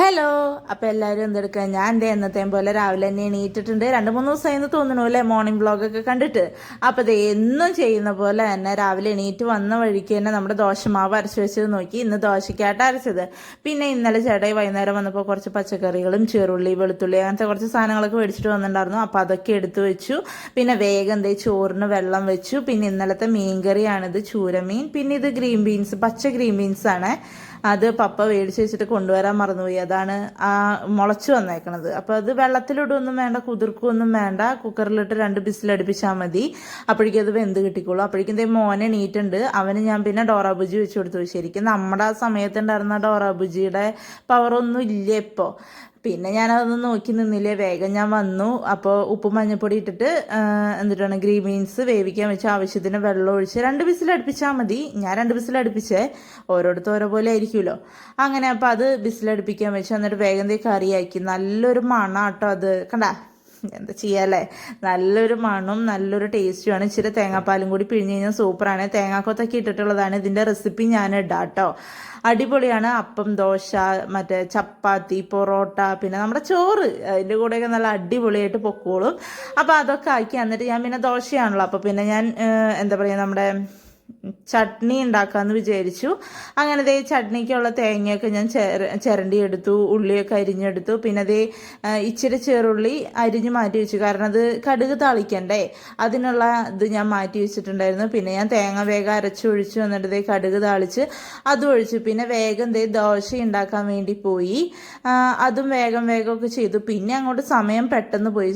Hello. അപ്പോൾ എല്ലാവരും എന്തെടുക്കുക? ഞാൻ എൻ്റെ എന്നത്തെയും പോലെ രാവിലെ തന്നെ എണീറ്റിട്ടുണ്ട്. 2-3 ദിവസമായി എന്ന് തോന്നുന്നു അല്ലേ മോർണിംഗ് വ്ളോഗൊക്കെ കണ്ടിട്ട്. അപ്പോൾ ഇത് എന്നും ചെയ്യുന്ന പോലെ തന്നെ രാവിലെ എണീറ്റ് വന്ന വഴിക്ക് തന്നെ നമ്മുടെ ദോശമാവ് അരച്ച് വെച്ചത് നോക്കി. ഇന്ന് ദോശയ്ക്കായിട്ട് അരച്ചത്. പിന്നെ ഇന്നലെ ചേട്ടായി വൈകുന്നേരം വന്നപ്പോൾ കുറച്ച് പച്ചക്കറികളും ചെറുള്ളി വെളുത്തുള്ളി അങ്ങനത്തെ കുറച്ച് സാധനങ്ങളൊക്കെ മേടിച്ചിട്ട് വന്നിട്ടുണ്ടായിരുന്നു. അപ്പോൾ അതൊക്കെ എടുത്തു വെച്ചു. പിന്നെ വേഗം ചോറിന് വെള്ളം വെച്ചു. പിന്നെ ഇന്നലത്തെ മീൻകറിയാണിത്, ചൂരമീൻ. പിന്നെ ഇത് ഗ്രീൻ ബീൻസ്, പച്ച ഗ്രീൻ ബീൻസാണ്. അത് പപ്പ മേടിച്ച് വെച്ചിട്ട് കൊണ്ടുവരാൻ മറന്നുപോയി. അതാണ് ആ മുളച്ചു വന്നേക്കണത്. അപ്പോൾ അത് വെള്ളത്തിലിടൊന്നും വേണ്ട, കുതിർക്കൊന്നും വേണ്ട. കുക്കറിലിട്ട് 2 വിസിലടുപ്പിച്ചാൽ മതി. അപ്പോഴേക്കും അത് വെന്ത് കിട്ടിക്കോളും. അപ്പോഴേക്കും മോനെ എണീറ്റുണ്ട്. അവന് ഞാൻ പിന്നെ ഡോറാബുജി വെച്ച് കൊടുത്തു. ശരിക്കും നമ്മുടെ ആ സമയത്തുണ്ടായിരുന്ന ഡോറാബുജിയുടെ പവറൊന്നും ഇല്ല ഇപ്പോൾ. പിന്നെ ഞാനതൊന്നും നോക്കി നിന്നില്ലേ, വേഗം ഞാൻ വന്നു. അപ്പോൾ ഉപ്പും മഞ്ഞൾപ്പൊടി ഇട്ടിട്ട് എന്നിട്ടാണ് ഗ്രീൻ ബീൻസ് വേവിക്കാൻ വെച്ച് ആവശ്യത്തിന് വെള്ളം ഒഴിച്ച് 2 വിസിലടുപ്പിച്ചാൽ മതി. ഞാൻ 2 വിസിലടുപ്പിച്ചേ, ഓരോരുത്തർ ഓരോ പോലെ ആയിരിക്കുമല്ലോ. അങ്ങനെ അപ്പോൾ അത് വിസിലടുപ്പിക്കാൻ വെച്ച് എന്നിട്ട് വേഗം കറിയാക്കി. നല്ലൊരു മണാട്ടോ അത്, കണ്ടാ? എന്താ ചെയ്യാല്ലേ, നല്ലൊരു മണവും നല്ലൊരു ടേസ്റ്റുമാണ്. ഇച്ചിരി തേങ്ങാപ്പാലും കൂടി പിഴിഞ്ഞ് കഴിഞ്ഞാൽ സൂപ്പറാണ്. തേങ്ങാക്കൊത്തൊക്കെ ഇട്ടിട്ടുള്ളതാണ്. ഇതിൻ്റെ റെസിപ്പി ഞാൻ ഇടാം കേട്ടോ. അടിപൊളിയാണ്. അപ്പം, ദോശ, മറ്റേ ചപ്പാത്തി, പൊറോട്ട, പിന്നെ നമ്മുടെ ചോറ്, അതിൻ്റെ കൂടെയൊക്കെ നല്ല അടിപൊളിയായിട്ട് പൊക്കോളും. അപ്പോൾ അതൊക്കെ ആക്കി എന്നിട്ട് ഞാൻ പിന്നെ ദോശയാണല്ലോ, അപ്പോൾ പിന്നെ ഞാൻ എന്താ പറയുക, നമ്മുടെ ചട്നി ഉണ്ടാക്കാമെന്ന് വിചാരിച്ചു. അങ്ങനെ ചട്നിക്കുള്ള തേങ്ങയൊക്കെ ഞാൻ ചിരണ്ടി എടുത്തു, ഉള്ളിയൊക്കെ അരിഞ്ഞെടുത്തു. പിന്നെ ഇച്ചിരി ചെറുള്ളി അരിഞ്ഞ് മാറ്റി വെച്ചു, കാരണം അത് കടുക് താളിക്കണ്ടേ, അതിനുള്ള ഇത് ഞാൻ മാറ്റി വെച്ചിട്ടുണ്ടായിരുന്നു. പിന്നെ ഞാൻ തേങ്ങ വേഗം അരച്ചൊഴിച്ചു, എന്നിട്ട് കടുക് താളിച്ച് അതും ഒഴിച്ചു. പിന്നെ വേഗം ദോശ ഉണ്ടാക്കാൻ വേണ്ടി പോയി. അതും വേഗമൊക്കെ ചെയ്തു. പിന്നെ അങ്ങോട്ട് സമയം പെട്ടെന്ന് പോയി.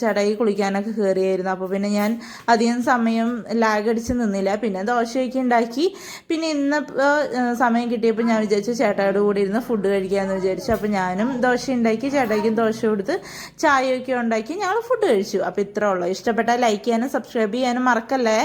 ചേട്ടായി കുളിക്കാനൊക്കെ കയറിയായിരുന്നു. അപ്പോൾ പിന്നെ ഞാൻ അധികം സമയം ലാഗടിച്ച് നിന്നില്ല. പിന്നെ ദോശയൊക്കെ ഉണ്ടാക്കി. പിന്നെ ഇന്നിപ്പോൾ സമയം കിട്ടിയപ്പോൾ ഞാൻ വിചാരിച്ചു ചേട്ടായുടെ കൂടെ ഇരുന്ന് ഫുഡ് കഴിക്കാമെന്ന് വിചാരിച്ചു. അപ്പോൾ ഞാനും ദോശ ഉണ്ടാക്കി, ചേട്ടായിക്കും ദോശ കൊടുത്ത് ചായയൊക്കെ ഉണ്ടാക്കി ഞങ്ങൾ ഫുഡ് കഴിച്ചു. അപ്പോൾ ഇത്രേ ഉള്ളൂ. ഇഷ്ടപ്പെട്ടാൽ ലൈക്ക് ചെയ്യാനും സബ്സ്ക്രൈബ് ചെയ്യാനും മറക്കല്ലേ.